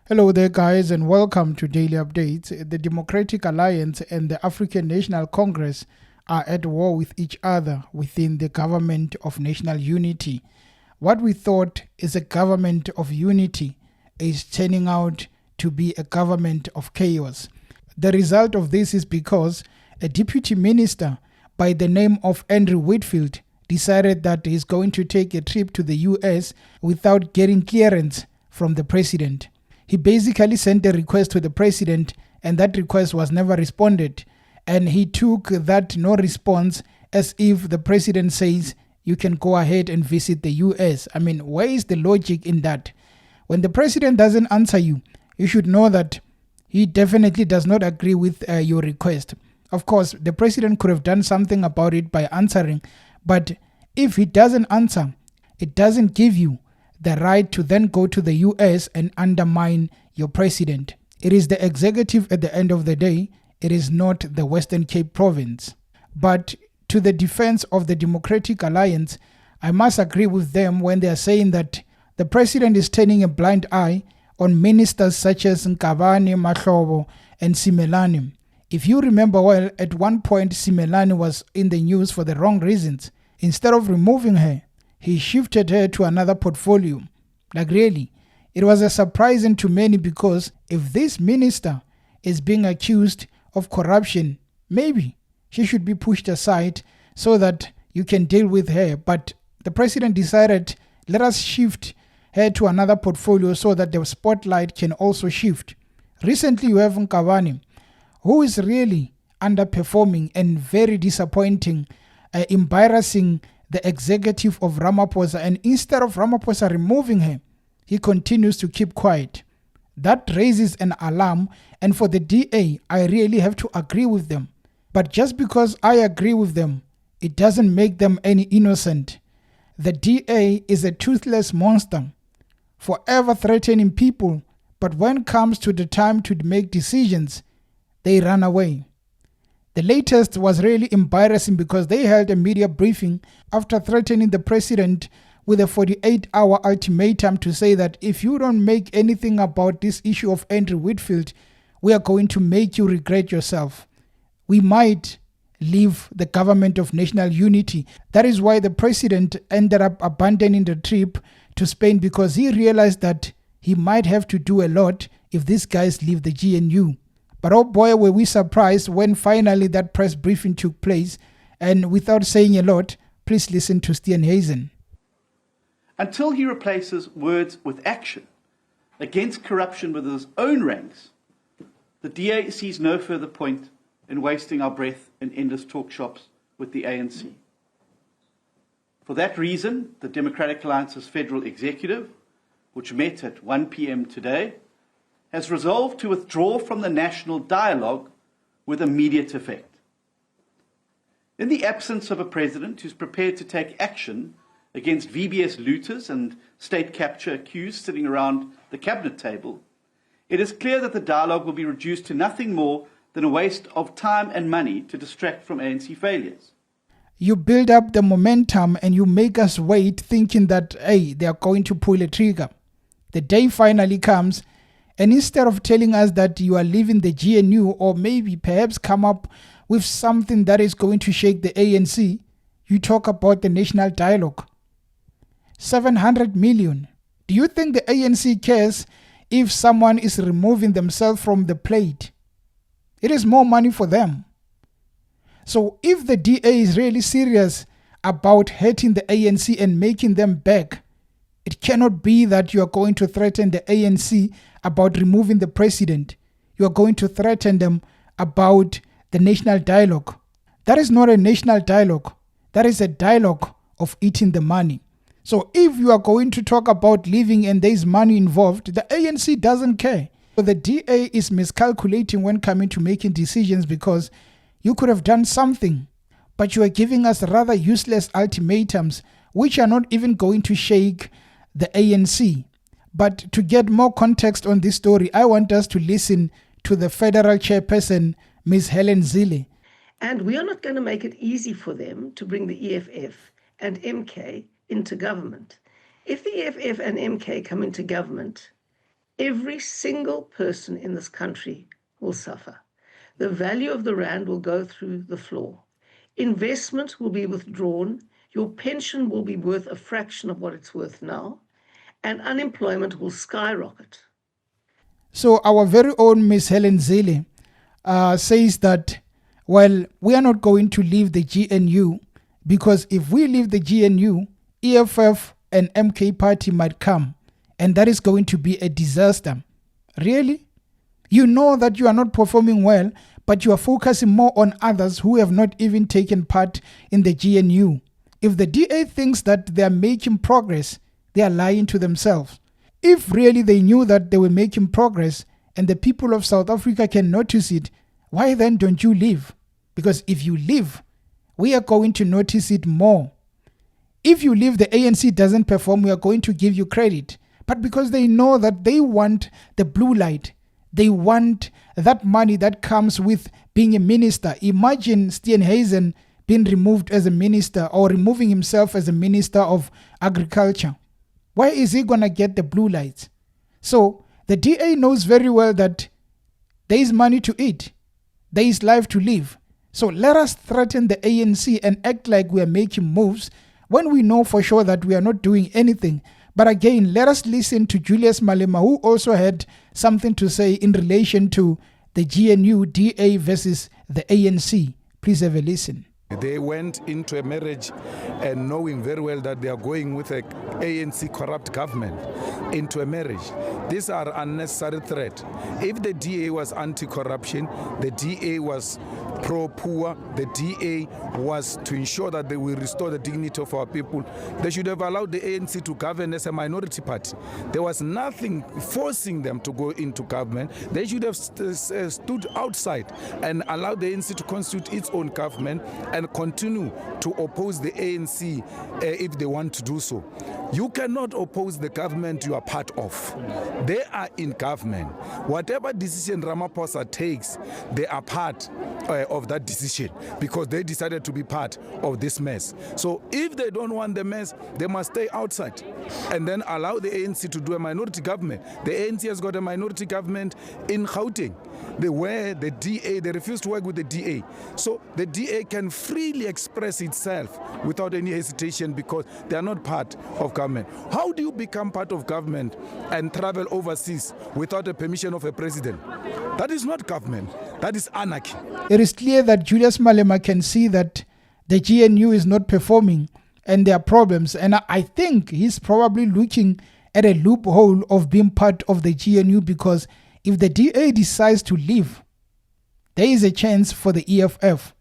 Hello there, guys, and welcome to Daily Updates. The Democratic Alliance and the African National Congress are at war with each other within the Government of National Unity. What we thought is a government of unity is turning out to be a government of chaos. The result of this is because a deputy minister by the name of Andrew Whitfield decided that he's going to take a trip to the US without getting clearance from the president. He basically sent a request to the president, and that request was never responded. And he took that no response as if the president says, you can go ahead and visit the US. I mean, where is the logic in that? When the president doesn't answer you, you should know that he definitely does not agree with your request. Of course, the president could have done something about it by answering, but if he doesn't answer, it doesn't give you the right to then go to the US and undermine your president. It is the executive at the end of the day. It is not the Western Cape province. But to the defense of the Democratic Alliance, I must agree with them when they are saying that the president is turning a blind eye on ministers such as Nkabane, Mahlobo, and Simelane. If you remember well, at one point Simelane was in the news for the wrong reasons. Instead of removing her, he shifted her to another portfolio. Like really, it was a surprising to many because if this minister is being accused of corruption, maybe she should be pushed aside so that you can deal with her. But the president decided, let us shift her to another portfolio so that the spotlight can also shift. Recently, you have Nkabane, who is really underperforming and very disappointing, embarrassing the executive of Ramaphosa, and instead of Ramaphosa removing her, he continues to keep quiet. That raises an alarm, and for the DA, I really have to agree with them. But just because I agree with them, it doesn't make them any innocent. The DA is a toothless monster, forever threatening people, but when it comes to the time to make decisions, they run away. The latest was really embarrassing because they held a media briefing after threatening the president with a 48-hour ultimatum to say that if you don't make anything about this issue of Andrew Whitfield, we are going to make you regret yourself. We might leave the government of national unity. That is why the president ended up abandoning the trip to Spain, because he realized that he might have to do a lot if these guys leave the GNU. But oh boy, were we surprised when finally that press briefing took place. And without saying a lot, please listen to Steenhuisen. Until he replaces words with action against corruption within his own ranks, the DA sees no further point in wasting our breath in endless talk shops with the ANC. For that reason, the Democratic Alliance's federal executive, which met at 1 p.m. today, has resolved to withdraw from the national dialogue with immediate effect. In the absence of a president who's prepared to take action against VBS looters and state capture accused sitting around the cabinet table, it is clear that the dialogue will be reduced to nothing more than a waste of time and money to distract from ANC failures. You build up the momentum and you make us wait thinking that, hey, they are going to pull a trigger. The day finally comes, and instead of telling us that you are leaving the GNU or maybe perhaps come up with something that is going to shake the ANC, you talk about the national dialogue. 700 million. Do you think the ANC cares if someone is removing themselves from the plate? It is more money for them. So if the DA is really serious about hurting the ANC and making them beg, it cannot be that you are going to threaten the ANC about removing the president. You are going to threaten them about the national dialogue. That is not a national dialogue. That is a dialogue of eating the money. So if you are going to talk about leaving and there is money involved, the ANC doesn't care. So the DA is miscalculating when coming to making decisions, because you could have done something, but you are giving us rather useless ultimatums which are not even going to shake the ANC. But to get more context on this story, I want us to listen to the federal chairperson, Ms. Helen Zille. And we are not going to make it easy for them to bring the EFF and MK into government. If the EFF and MK come into government, every single person in this country will suffer. The value of the rand will go through the floor. Investment will be withdrawn. Your pension will be worth a fraction of what it's worth now, and unemployment will skyrocket. So our very own Miss Helen Zille says that, well, we are not going to leave the GNU because if we leave the GNU, EFF and MK party might come, and that is going to be a disaster. Really? You know that you are not performing well, but you are focusing more on others who have not even taken part in the GNU. If the DA thinks that they are making progress, they are lying to themselves. If really they knew that they were making progress and the people of South Africa can notice it, why then don't you leave? Because if you leave, we are going to notice it more. If you leave, the ANC doesn't perform, we are going to give you credit. But because they know that they want the blue light, they want that money that comes with being a minister. Imagine Steenhuisen being removed as a minister or removing himself as a minister of agriculture. Where is he going to get the blue lights? So the DA knows very well that there is money to eat. There is life to live. So let us threaten the ANC and act like we are making moves when we know for sure that we are not doing anything. But again, let us listen to Julius Malema, who also had something to say in relation to the GNU DA versus the ANC. Please have a listen. They went into a marriage and knowing very well that they are going with an ANC corrupt government into a marriage. These are unnecessary threats. If the DA was anti-corruption, the DA was pro-poor, the DA was to ensure that they will restore the dignity of our people, they should have allowed the ANC to govern as a minority party. There was nothing forcing them to go into government. They should have stood outside and allowed the ANC to constitute its own government and continue to oppose the ANC if they want to do so. You cannot oppose the government you are part of. They are in government. Whatever decision Ramaphosa takes, they are part of that decision because they decided to be part of this mess. So if they don't want the mess, they must stay outside and then allow the ANC to do a minority government. The ANC has got a minority government in Gauteng. They refuse to work with the DA. So the DA can freely express itself without any hesitation because they are not part of government. How do you become part of government and travel overseas without the permission of a president? That is not government. That is anarchy. It is clear that Julius Malema can see that the GNU is not performing and there are problems. And I think he's probably looking at a loophole of being part of the GNU because if the DA decides to leave, there is a chance for the EFF.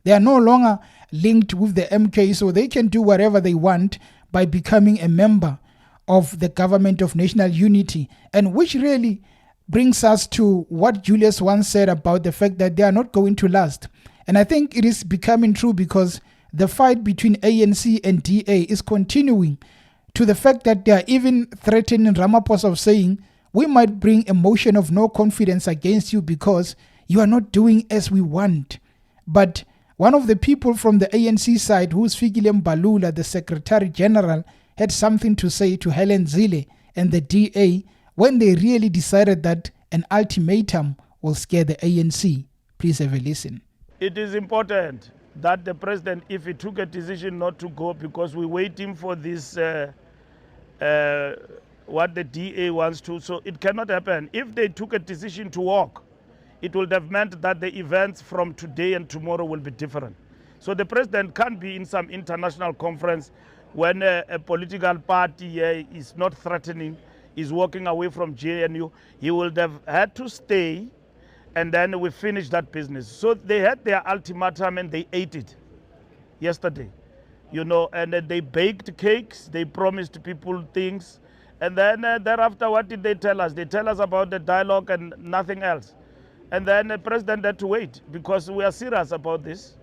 They are no longer linked with the MK, so they can do whatever they want by becoming a member of the government of national unity. And which really brings us to what Julius once said about the fact that they are not going to last. And I think it is becoming true because the fight between ANC and DA is continuing to the fact that they are even threatening Ramaphosa of saying, we might bring a motion of no confidence against you because you are not doing as we want. But one of the people from the ANC side, who's Fikile Mbalula, the Secretary General, had something to say to Helen Zille and the DA when they really decided that an ultimatum will scare the ANC. Please have a listen. It is important that the president, if he took a decision not to go, because we're waiting for this, what the DA wants to, so it cannot happen. If they took a decision to walk, it would have meant that the events from today and tomorrow will be different. So the president can't be in some international conference when a political party is not threatening, is walking away from GNU. He would have had to stay, and then we finish that business. So they had their ultimatum and they ate it yesterday, and they baked cakes, they promised people things, and then thereafter, what did they tell us? They tell us about the dialogue and nothing else. And then the president had to wait because we are serious about this.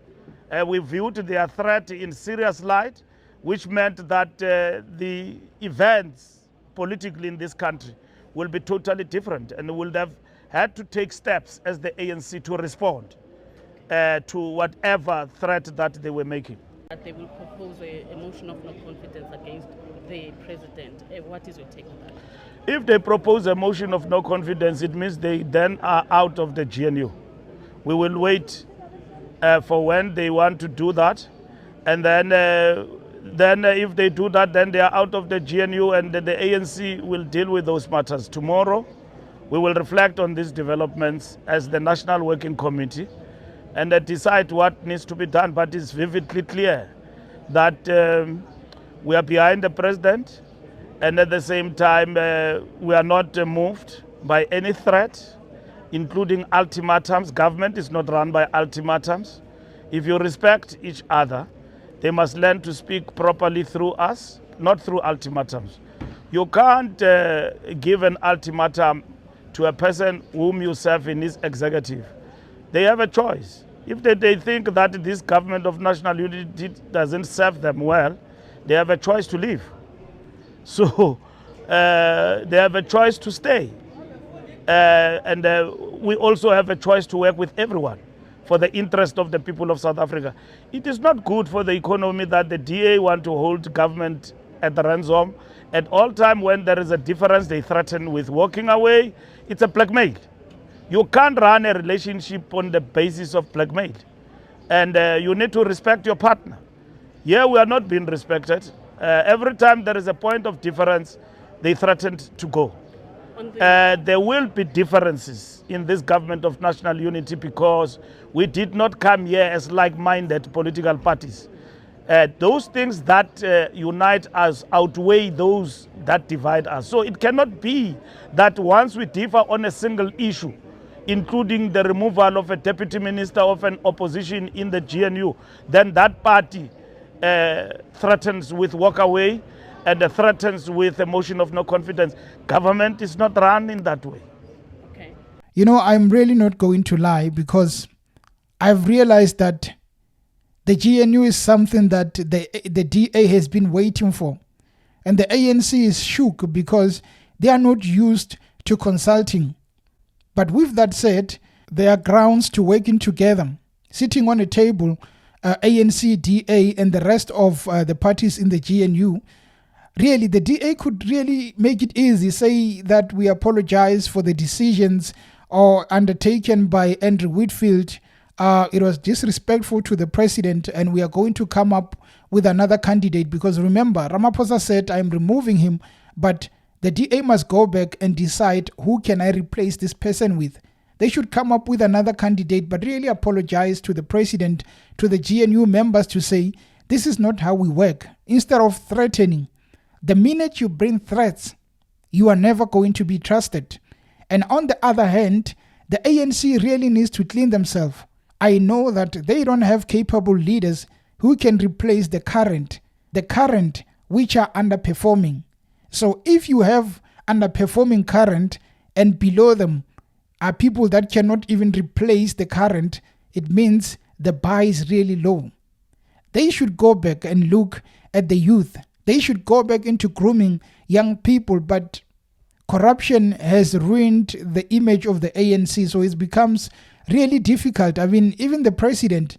We viewed their threat in serious light, which meant that the events politically in this country will be totally different, and will have had to take steps as the ANC to respond to whatever threat that they were making. That they will propose a motion of no confidence against the president. What is your take on that? If they propose a motion of no confidence, it means they then are out of the GNU. We will wait for when they want to do that, and then if they do that, then they are out of the GNU, and the ANC will deal with those matters. Tomorrow, we will reflect on these developments as the National Working Committee and decide what needs to be done. But it's vividly clear that we are behind the president, and at the same time, we are not moved by any threat, including ultimatums. Government is not run by ultimatums. If you respect each other, they must learn to speak properly through us, not through ultimatums. You can't give an ultimatum to a person whom you serve in his executive. They have a choice. If they think that this government of national unity doesn't serve them well, they have a choice to leave. So they have a choice to stay. And we also have a choice to work with everyone for the interest of the people of South Africa. It is not good for the economy that the DA want to hold government at the ransom. At all time when there is a difference, they threaten with walking away. It's a blackmail. You can't run a relationship on the basis of blackmail. And you need to respect your partner. Here we are not being respected. Every time there is a point of difference, they threatened to go. There will be differences in this government of national unity because we did not come here as like-minded political parties. Those things that unite us outweigh those that divide us. So it cannot be that once we differ on a single issue, including the removal of a deputy minister of an opposition in the GNU, then that party threatens with walkaway and threatens with a motion of no confidence. Government is not run in that way. Okay. You know, I'm really not going to lie because I've realized that the GNU is something that the DA has been waiting for. And the ANC is shook because they are not used to consulting. But with that said, there are grounds to working together. Sitting on a table, ANC, DA, and the rest of the parties in the GNU, really, the DA could really make it easy, say that we apologize for the decisions undertaken by Andrew Whitfield. It was disrespectful to the president, and we are going to come up with another candidate. Because remember, Ramaphosa said, I'm removing him, but the DA must go back and decide who can I replace this person with. They should come up with another candidate, but really apologize to the president, to the GNU members to say, this is not how we work. Instead of threatening, the minute you bring threats, you are never going to be trusted. And on the other hand, the ANC really needs to clean themselves. I know that they don't have capable leaders who can replace the current which are underperforming. So if you have underperforming current and below them are people that cannot even replace the current, it means the bar is really low. They should go back and look at the youth. They should go back into grooming young people, but corruption has ruined the image of the ANC, so it becomes really difficult. I mean, even the president,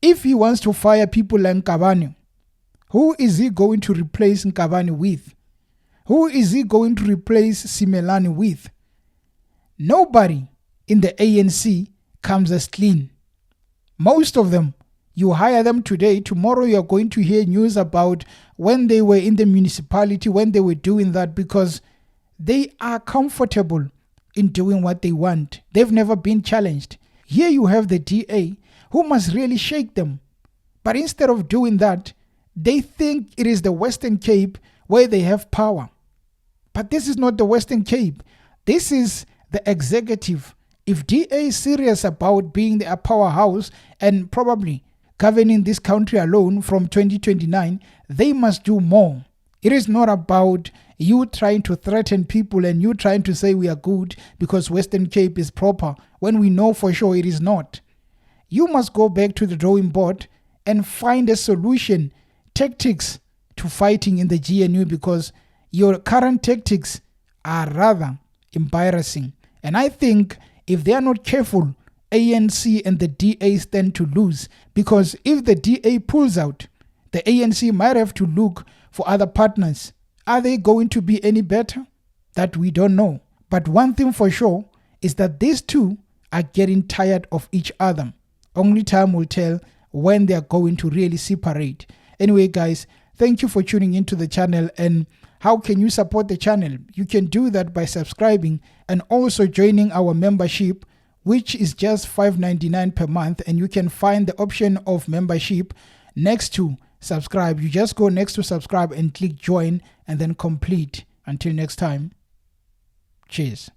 if he wants to fire people like Nkabane, who is he going to replace Nkabane with? Who is he going to replace Simelane with? Nobody in the ANC comes as clean. Most of them, you hire them today, tomorrow you are going to hear news about when they were in the municipality, when they were doing that, because they are comfortable in doing what they want. They've never been challenged. Here you have the DA who must really shake them. But instead of doing that, they think it is the Western Cape where they have power. But this is not the Western Cape. This is the executive. If DA is serious about being a powerhouse and probably governing this country alone from 2029, they must do more. It is not about you trying to threaten people and you trying to say we are good because Western Cape is proper, when we know for sure it is not. You must go back to the drawing board and find a solution, tactics to fighting in the GNU, because your current tactics are rather embarrassing. And I think if they are not careful, ANC and the DA stand to lose, because if the DA pulls out, The ANC might have to look for other partners. Are they going to be any better? That we don't know. But one thing for sure is that these two are getting tired of each other. Only time will tell when they are going to really separate. Anyway, guys, thank you for tuning into the channel. And how can you support the channel? You can do that by subscribing and also joining our membership, which is just $5.99 per month. And you can find the option of membership next to subscribe. You just go next to subscribe and click join and then complete. Until next time, cheers.